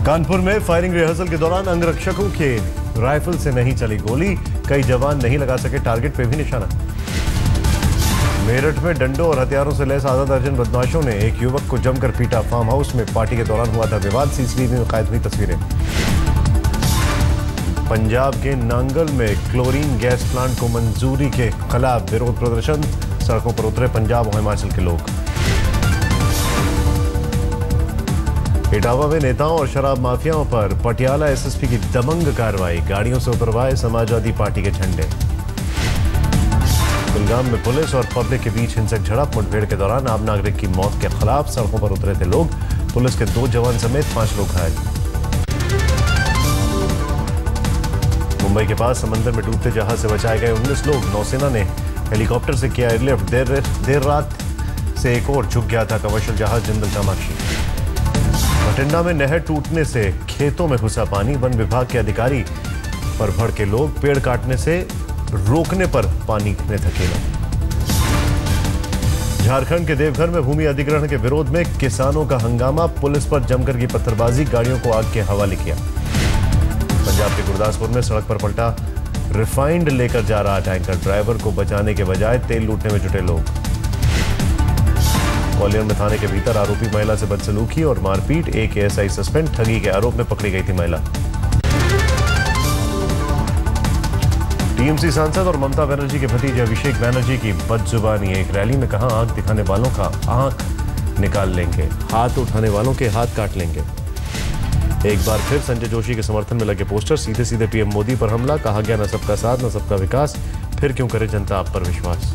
कानपुर में firing rehearsal के दौरान अंगरक्षकों के राइफल से नहीं चली गोली, कई जवान नहीं लगा सके टारगेट पे भी निशाना। मेरठ में डंडों और हथियारों से लैस आधा दर्जन बदमाशों ने एक युवक को जमकर पीटा। फार्म हाउस में पार्टी के दौरान हुआ था विवाद, सीसीटीवी में कैद हुई तस्वीरें। पंजाब के नांगल में क्लोरीन गैस प्लांट को मंजूरी के खिलाफ विरोध प्रदर्शन, सड़कों पर उतरे पंजाब और हिमाचल के लोग। इटावा में नेताओं और शराब माफियाओं पर पटियाला एसएसपी की दबंग कार्रवाई, गाड़ियों से उतरवाए समाजवादी पार्टी के झंडे। कुलगाम में पुलिस और पब्लिक के बीच हिंसक झड़प, मुठभेड़ के दौरान आम नागरिक की मौत के खिलाफ सड़कों पर उतरे थे लोग, पुलिस के 2 जवान समेत 5 लोग घायल। मुंबई के पास समंदर में डूबते जहाज से बचाए गए 19 लोग, नौसेना ने हेलीकॉप्टर से किया एयरलिफ्ट। देर रात से एक और झुक गया था कमर्शियल जहाज जिंदल कामाक्षी। बठिंडा में नहर टूटने से खेतों में घुसा पानी, वन विभाग के अधिकारी पर भड़के लोग, पेड़ काटने से रोकने पर पानी ने धकेला। झारखंड के देवघर में भूमि अधिग्रहण के विरोध में किसानों का हंगामा, पुलिस पर जमकर की पत्थरबाजी, गाड़ियों को आग के हवाले किया। पंजाब के गुरदासपुर में सड़क पर पलटा रिफाइंड लेकर जा रहा टैंकर, ड्राइवर को बचाने के बजाय तेल लूटने में जुटे लोग। ग्वालियर में थाने के भीतर आरोपी महिला से बदसलूकी और मारपीट, एक एएसआई सस्पेंड, ठगी के आरोप में पकड़ी गई थी महिला। टीएमसी सांसद और ममता बनर्जी के भतीजे अभिषेक बनर्जी की बदजुबानी, एक रैली में कहा आंख दिखाने वालों का आंख निकाल लेंगे, हाथ उठाने वालों के हाथ काट लेंगे। एक बार फिर संजय जोशी के समर्थन में लगे पोस्टर, सीधे सीधे पीएम मोदी पर हमला, कहा गया न सबका साथ न सबका विकास, फिर क्यों करे जनता आप पर विश्वास।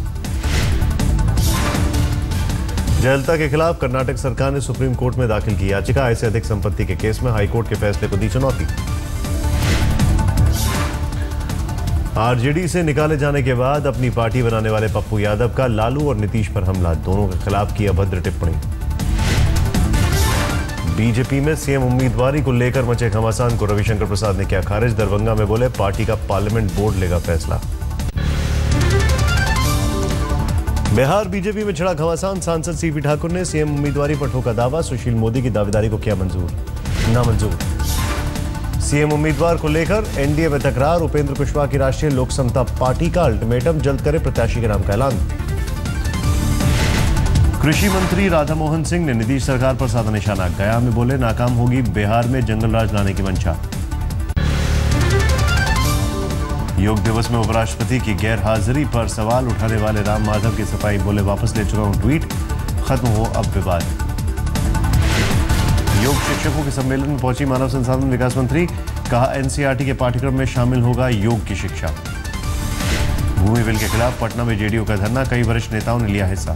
जयललिता के खिलाफ कर्नाटक सरकार ने सुप्रीम कोर्ट में दाखिल की याचिका, आय से अधिक संपत्ति के केस में हाईकोर्ट के फैसले को दी चुनौती। आरजेडी से निकाले जाने के बाद अपनी पार्टी बनाने वाले पप्पू यादव का लालू और नीतीश पर हमला, दोनों के खिलाफ की अभद्र टिप्पणी। बीजेपी में सीएम उम्मीदवारी को लेकर मचे घमासान को रविशंकर प्रसाद ने किया खारिज, दरभंगा में बोले पार्टी का पार्लियामेंट बोर्ड लेगा फैसला। बिहार बीजेपी में छिड़ा घमासान, सांसद सीपी ठाकुर ने सीएम उम्मीदवारी पर ठोका दावा, सुशील मोदी की दावेदारी को किया नामंजूर। सीएम उम्मीदवार को लेकर एनडीए में तकरार, उपेंद्र कुशवाहा की राष्ट्रीय लोक समता पार्टी का अल्टीमेटम, जल्द करे प्रत्याशी के नाम का ऐलान। कृषि मंत्री राधा मोहन सिंह ने नीतीश सरकार पर साधा निशाना, गया में बोले नाकाम होगी बिहार में जंगल राज लाने की मंशा। योग दिवस में उपराष्ट्रपति की गैर हाजिरी पर सवाल उठाने वाले राम माधव की सफाई, बोले वापस ले चुका हूं ट्वीट, खत्म हो अब विवाद। योग शिक्षकों के सम्मेलन में पहुंची मानव संसाधन विकास मंत्री, कहा एनसीईआरटी के पाठ्यक्रम में शामिल होगा योग की शिक्षा। भूमि बिल के खिलाफ पटना में जेडीयू का धरना, कई वरिष्ठ नेताओं ने लिया हिस्सा।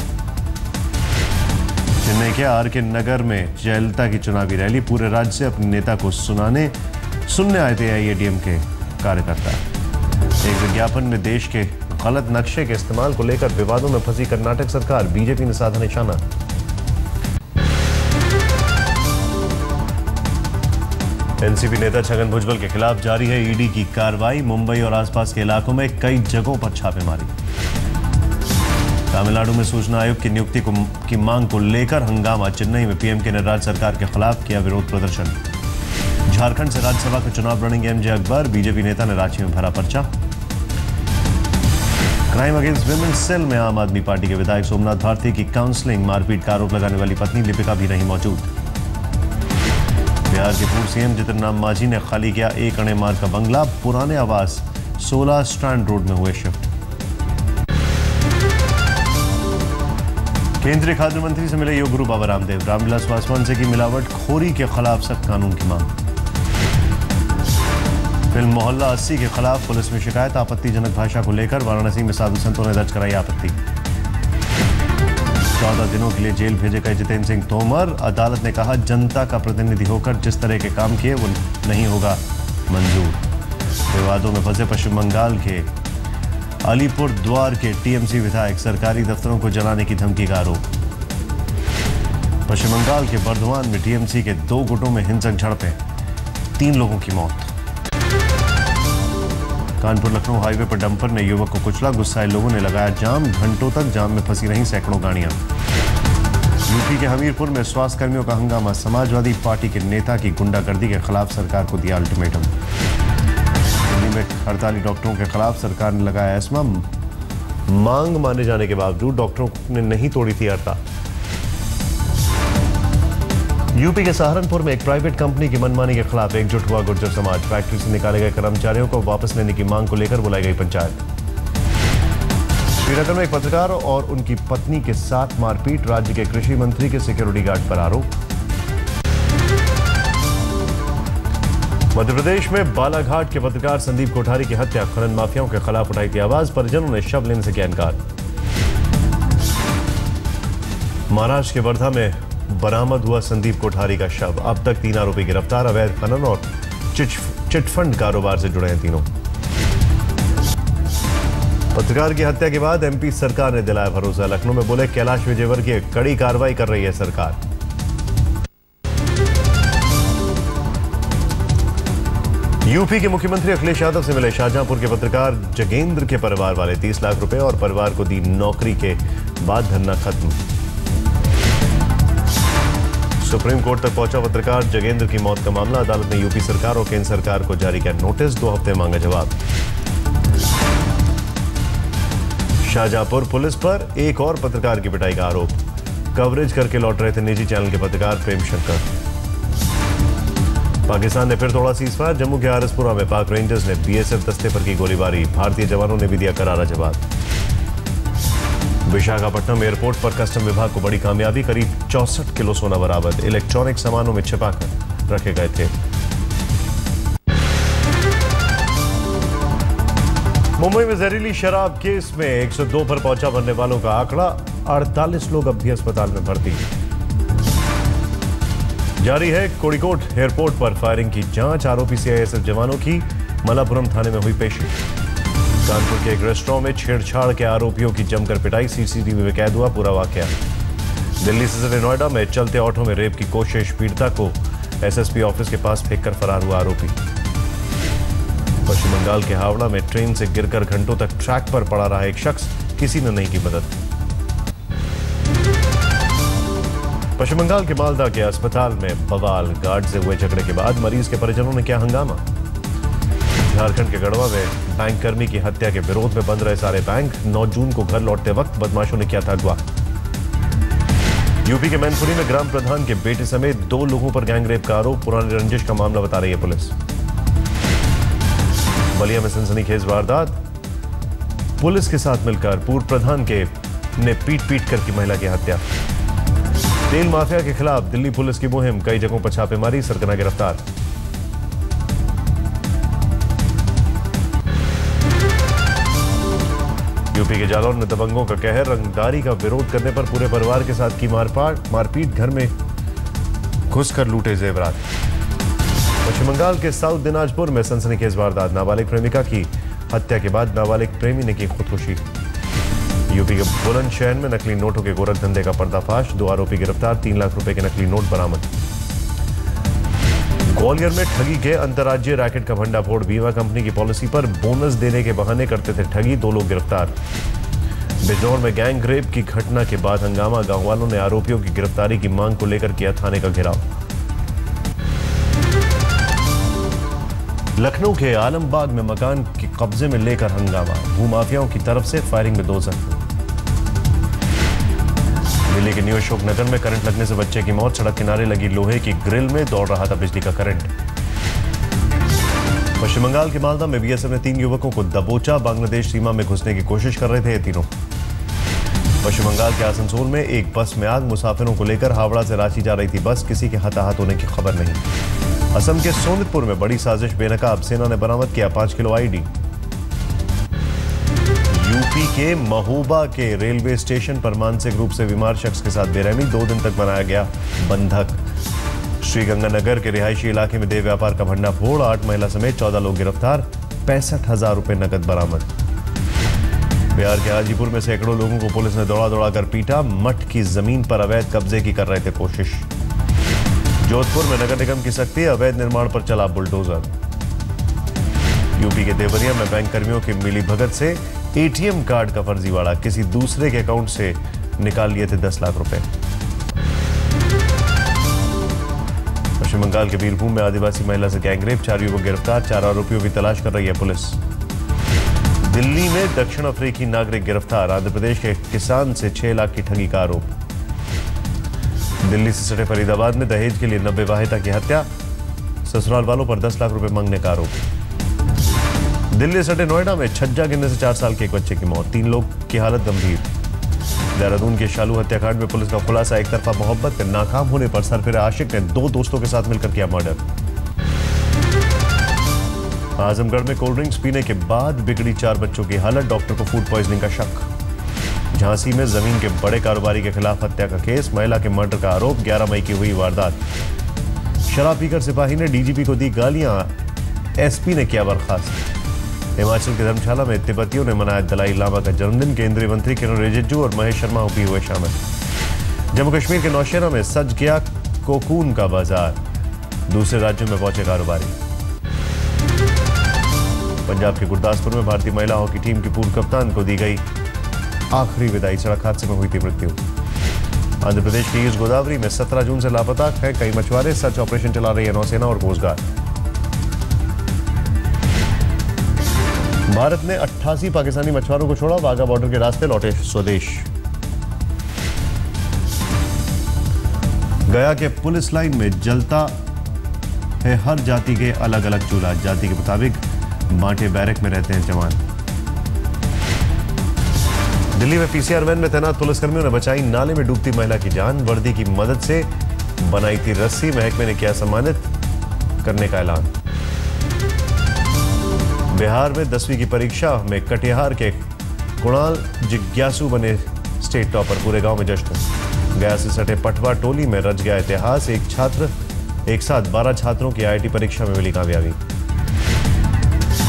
चेन्नई के आरके नगर में जयललिता की चुनावी रैली, पूरे राज्य से अपने नेता को सुनने आए थे एआईएडीएम के कार्यकर्ता। एक विज्ञापन में देश के गलत नक्शे के इस्तेमाल को लेकर विवादों में फंसी कर्नाटक सरकार, बीजेपी ने साधा निशाना। एनसीपी नेता छगन भुजबल के खिलाफ जारी है ईडी की कार्रवाई, मुंबई और आसपास के इलाकों में कई जगहों पर छापेमारी। तमिलनाडु में सूचना आयोग की नियुक्ति की मांग को लेकर हंगामा, चेन्नई में पीएम के ने राज्य सरकार के खिलाफ किया विरोध प्रदर्शन। झारखंड से राज्यसभा का चुनाव लड़ेंगे एमजे अकबर, बीजेपी नेता ने रांची में भरा पर्चा। क्राइम अगेंस्ट विमेन सेल में आम आदमी पार्टी के विधायक सोमनाथ भारती की काउंसलिंग, मारपीट का आरोप लगाने वाली पत्नी लिपिका भी नहीं मौजूद। बिहार के पूर्व सीएम जितिन राम मांझी ने खाली किया 1 अणे मार्ग का बंगला, पुराने आवास 16 स्ट्रैंड रोड में हुए शिफ्ट। केंद्रीय खाद्य मंत्री से मिले योग गुरु बाबा रामदेव, रामविलास पासवान से की मिलावट खोरी के खिलाफ सख्त कानून की मांग। फिल्म मोहल्ला 80 के खिलाफ पुलिस में शिकायत, आपत्तिजनक भाषा को लेकर वाराणसी में साधु संतों ने दर्ज कराई आपत्ति। 14 दिनों के लिए जेल भेजे गए जितेंद्र सिंह तोमर, अदालत ने कहा जनता का प्रतिनिधि होकर जिस तरह के काम किए वो नहीं होगा मंजूर। विवादों में फंसे पश्चिम बंगाल के अलीपुर द्वार के टीएमसी विधायक, सरकारी दफ्तरों को जलाने की धमकी का आरोप। पश्चिम बंगाल के बर्धमान में टीएमसी के 2 गुटों में हिंसक झड़पें, 3 लोगों की मौत। कानपुर लखनऊ हाईवे पर डंपर ने युवक को कुचला, गुस्साए लोगों ने लगाया जाम, घंटों तक जाम में फंसी रहीं सैकड़ों गाड़ियां। यूपी के हमीरपुर में स्वास्थ्य कर्मियों का हंगामा, समाजवादी पार्टी के नेता की गुंडागर्दी के खिलाफ सरकार को दिया अल्टीमेटम। दिल्ली में हड़ताली डॉक्टरों के खिलाफ सरकार ने लगाया एस्मा, मांग माने जाने के बावजूद डॉक्टरों ने नहीं तोड़ी थी हड़ताल। यूपी के सहारनपुर में एक प्राइवेट कंपनी की मनमानी के खिलाफ एकजुट हुआ गुर्जर समाज। फैक्ट्री से निकाले गए कर्मचारियों को वापस लेने की मांग को लेकर बुलाई गई पंचायत। श्रीनगर में एक पत्रकार और उनकी पत्नी के साथ मारपीट, राज्य के कृषि मंत्री के सिक्योरिटी गार्ड पर आरोप। मध्य प्रदेश में बालाघाट के पत्रकार संदीप कोठारी की हत्या, खनन माफियाओं के खिलाफ उठाई थी आवाज, परिजनों ने शव लेने से किया इनकार। महाराष्ट्र के वर्धा में बरामद हुआ संदीप कोठारी का शव, अब तक 3 आरोपी गिरफ्तार। अवैध खनन और चिटफंड कारोबार से जुड़े हैं तीनों। पत्रकार की हत्या के बाद एमपी सरकार ने दिलाया भरोसा, लखनऊ में बोले कैलाश विजयवर्गीय कड़ी कार्रवाई कर रही है सरकार। यूपी के मुख्यमंत्री अखिलेश यादव से मिले शाहजहांपुर के पत्रकार जगेंद्र के परिवार वाले, 30 लाख रुपए और परिवार को दी नौकरी के बाद धरना खत्म। सुप्रीम कोर्ट तक पहुंचा पत्रकार जगेंद्र की मौत का मामला, अदालत ने यूपी सरकार और केंद्र सरकार को जारी किया नोटिस, 2 हफ्ते मांगा जवाब। शाहजहांपुर पुलिस पर एक और पत्रकार की पिटाई का आरोप, कवरेज करके लौट रहे थे निजी चैनल के पत्रकार प्रेम शंकर। पाकिस्तान ने फिर तोड़ा सीजफायर, जम्मू के आरएसपुरा में पाक रेंजर्स ने बीएसएफ दस्ते पर की गोलीबारी, भारतीय जवानों ने भी दिया करारा जवाब। विशाखापट्टनम एयरपोर्ट पर कस्टम विभाग को बड़ी कामयाबी, करीब 64 किलो सोना बरामद, इलेक्ट्रॉनिक सामानों में छिपाकर रखे गए थे। मुंबई में जहरीली शराब केस में 102 पर पहुंचा मरने वालों का आंकड़ा, 48 लोग अब भी अस्पताल में भर्ती। जारी है कोड़िकोट एयरपोर्ट पर फायरिंग की जांच, आरोपी सीआईएसएफ जवानों की मलापुरम थाने में हुई पेशी। कानपुर के एक रेस्टोरेंट में छेड़छाड़ के आरोपियों की जमकर पिटाई, सीसीटीवी में कैद हुआ पूरा वाकया। दिल्ली से चले नोएडा में चलते ऑटो में रेप की कोशिश, पीड़िता को एसएसपी ऑफिस के पास फेंककर फरार हुआ आरोपी। पश्चिम बंगाल के हावड़ा में ट्रेन से गिरकर घंटों तक ट्रैक पर पड़ा रहा एक शख्स, किसी ने नहीं की मदद। पश्चिम बंगाल के मालदा के अस्पताल में बवाल, गार्ड से हुए झगड़े के बाद मरीज के परिजनों ने किया हंगामा। झारखंड के गढ़वा में बैंक कर्मी की हत्या के विरोध में बंद रहे सारे बैंक, 9 जून को घर लौटते वक्त बदमाशों ने किया था अगवा। यूपी के मैनपुरी में ग्राम प्रधान के बेटे समेत 2 लोगों पर गैंगरेप का आरोप, पुरानी रंजिश का मामला बता रही है पुलिस। बलिया में सनसनीखेज वारदात, पुलिस के साथ मिलकर पूर्व प्रधान के ने पीट कर की महिला की हत्या। तेल माफिया के खिलाफ दिल्ली पुलिस की मुहिम, कई जगहों पर छापेमारी, सरगना गिरफ्तार। यूपी के जालौन में दबंगों का कहर, रंगदारी का विरोध करने पर पूरे परिवार के साथ की मारपीट, घर में घुसकर लूटे जेवरात। पश्चिम बंगाल के साउथ दिनाजपुर में सनसनीखेज वारदात, नाबालिग प्रेमिका की हत्या के बाद नाबालिग प्रेमी ने की खुदकुशी। यूपी के बुलंदशहर में नकली नोटों के गोरख धंधे का पर्दाफाश, 2 आरोपी गिरफ्तार, 3 लाख रुपए के नकली नोट बरामद। ग्वालियर में ठगी के अंतर्राज्यीय रैकेट का भंडाफोड़, बीमा कंपनी की पॉलिसी पर बोनस देने के बहाने करते थे ठगी, 2 लोग गिरफ्तार। बिजनौर में गैंग रेप की घटना के बाद हंगामा, गांव वालों ने आरोपियों की गिरफ्तारी की मांग को लेकर किया थाने का घेराव। लखनऊ के आलमबाग में मकान के कब्जे में लेकर हंगामा, भूमाफियाओं की तरफ से फायरिंग में 2 जख्मी। दिल्ली के न्यू अशोक नगर में करंट लगने से बच्चे की मौत, सड़क किनारे लगी लोहे की ग्रिल में दौड़ रहा था बिजली का करंट। पश्चिम बंगाल के मालदा में बीएसएफ ने 3 युवकों को दबोचा, बांग्लादेश सीमा में घुसने की कोशिश कर रहे थे ये तीनों। पश्चिम बंगाल के आसनसोल में एक बस में आग, मुसाफिरों को लेकर हावड़ा से रांची जा रही थी बस, किसी के हताहत होने की खबर नहीं। असम के सोनितपुर में बड़ी साजिश बेनकाब, सेना ने बरामद किया 5 किलो आईडी। यूपी के महोबा के रेलवे स्टेशन पर मानसिक रूप से बीमार शख्स के साथ बेरहमी, 2 दिन तक बनाया गया बंधक। श्रीगंगानगर के रिहायशी इलाके में देह व्यापार का भंडाफोड़, 8 महिला समेत 14 लोग गिरफ्तार, 65,000 रुपए नकद बरामद। बिहार के हाजीपुर में सैकड़ों लोगों को पुलिस ने दौड़ा कर पीटा, मठ की जमीन पर अवैध कब्जे की कर रहे थे कोशिश। जोधपुर में नगर निगम की सख्ती, अवैध निर्माण पर चला बुलडोजर। यूपी के देवरिया में बैंक कर्मियों की मिलीभगत से एटीएम कार्ड का फर्जीवाड़ा, किसी दूसरे के अकाउंट से निकाल लिए थे 10 लाख रुपए। बंगाल के बीरभूम में आदिवासी महिला से गैंगरेप, 4 युवक गिरफ्तार, 4 आरोपियों की तलाश कर रही है पुलिस। दिल्ली में दक्षिण अफ्रीकी नागरिक गिरफ्तार, आंध्र प्रदेश के किसान से 6 लाख की ठगी का आरोप। दिल्ली से सटे फरीदाबाद में दहेज के लिए 90 वाहिता की हत्या, ससुराल वालों पर 10 लाख रुपए मांगने का आरोप। दिल्ली सटे नोएडा में छज्जा गिरने से 4 साल के एक बच्चे की मौत, 3 लोग की हालत गंभीर। देहरादून के शालू हत्याकांड में पुलिस का खुलासा, एक तरफा मोहब्बत में नाकाम होने पर सरफिरा आशिक ने 2 दोस्तों के साथ मिलकर किया मर्डर। आजमगढ़ में कोल्ड ड्रिंक्स पीने के बाद बिगड़ी 4 बच्चों की हालत, डॉक्टर को फूड पॉइजनिंग का शक। झांसी में जमीन के बड़े कारोबारी के खिलाफ हत्या का केस, महिला के मर्डर का आरोप, 11 मई की हुई वारदात। शराब पीकर सिपाही ने डीजीपी को दी गालियां, एसपी ने किया बर्खास्त। हिमाचल के धर्मशाला में तिब्बतियों ने मनाया दलाई लामा का जन्मदिन, केंद्रीय मंत्री किरण रिजिजू और महेश शर्मा भी हुए शामिल। जम्मू कश्मीर के नौशेरा में सज गया कोकून का बाजार, दूसरे राज्यों में पहुंचे कारोबारी। पंजाब के गुरदासपुर में भारतीय महिला हॉकी टीम की पूर्व कप्तान को दी गई आखिरी विदाई, सड़क हादसे में हुई थी मृत्यु। आंध्र प्रदेश की ईस्ट गोदावरी में 17 जून से लापता है कई मछुआरे, सर्च ऑपरेशन चला रही है नौसेना और कोस्ट गार्ड। भारत ने 88 पाकिस्तानी मछुआरों को छोड़ा, वाघा बॉर्डर के रास्ते लौटे स्वदेश। गया के पुलिस लाइन में जलता है हर जाति के अलग अलग चूल्हा, जाति के मुताबिक बांटे बैरक में रहते हैं जवान। दिल्ली में पीसीआर वैन में तैनात पुलिसकर्मियों ने बचाई नाले में डूबती महिला की जान, वर्दी की मदद से बनाई थी रस्सी, महकमे ने किया सम्मानित करने का ऐलान। बिहार में 10वीं की परीक्षा में कटिहार के कुणाल जिज्ञासु बने स्टेट टॉपर, पूरे गांव में जश्न। गया से सटे पटवा टोली में रच गया इतिहास, एक साथ 12 छात्रों की आईआईटी परीक्षा में मिली कामयाबी।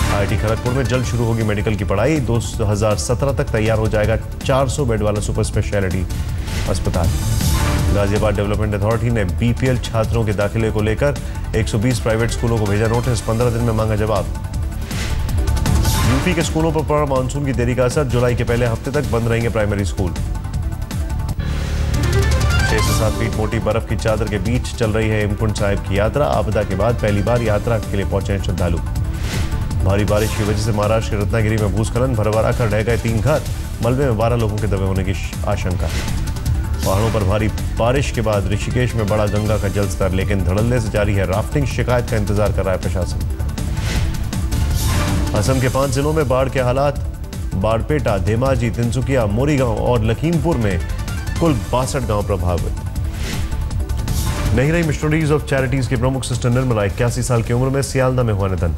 आईआईटी खड़गपुर में जल्द शुरू होगी मेडिकल की पढ़ाई, 2017 तक तैयार हो जाएगा 400 बेड वाला सुपर स्पेशलिटी अस्पताल। गाजियाबाद डेवलपमेंट अथॉरिटी ने बीपीएल छात्रों के दाखिले को लेकर 120 प्राइवेट स्कूलों को भेजा नोटिस, 15 दिन में मांगा जवाब। यूपी के स्कूलों पर पड़ा मानसून की देरी का असर, जुलाई के पहले हफ्ते तक बंद रहेंगे प्राइमरी स्कूल। 6 से 7 फीट मोटी बर्फ की चादर के बीच चल रही है हेमकुंड साहिब की यात्रा, आपदा के बाद पहली बार यात्रा के लिए पहुंचे हैं श्रद्धालु। भारी बारिश की वजह से महाराष्ट्र के रत्नागिरी में भूस्खलन, भरभरा कर ढह गए 3 घर, मलबे में 12 लोगों के दबे होने की आशंका। पहाड़ों पर भारी बारिश के बाद ऋषिकेश में बढ़ा गंगा का जलस्तर, लेकिन धड़ल्ले से जारी है राफ्टिंग, शिकायत का इंतजार कर रहा है प्रशासन। असम के 5 जिलों में बाढ़ के हालात, बाड़पेटा, धेमाजी, तिनसुकिया, मोरीगांव और लखीमपुर में कुल 62 गांव प्रभावित। नहीं रही मिशनरीज ऑफ चैरिटीज के प्रमुख सिस्टर निर्मला, 81 साल की उम्र में सियालदा में हुआ निधन।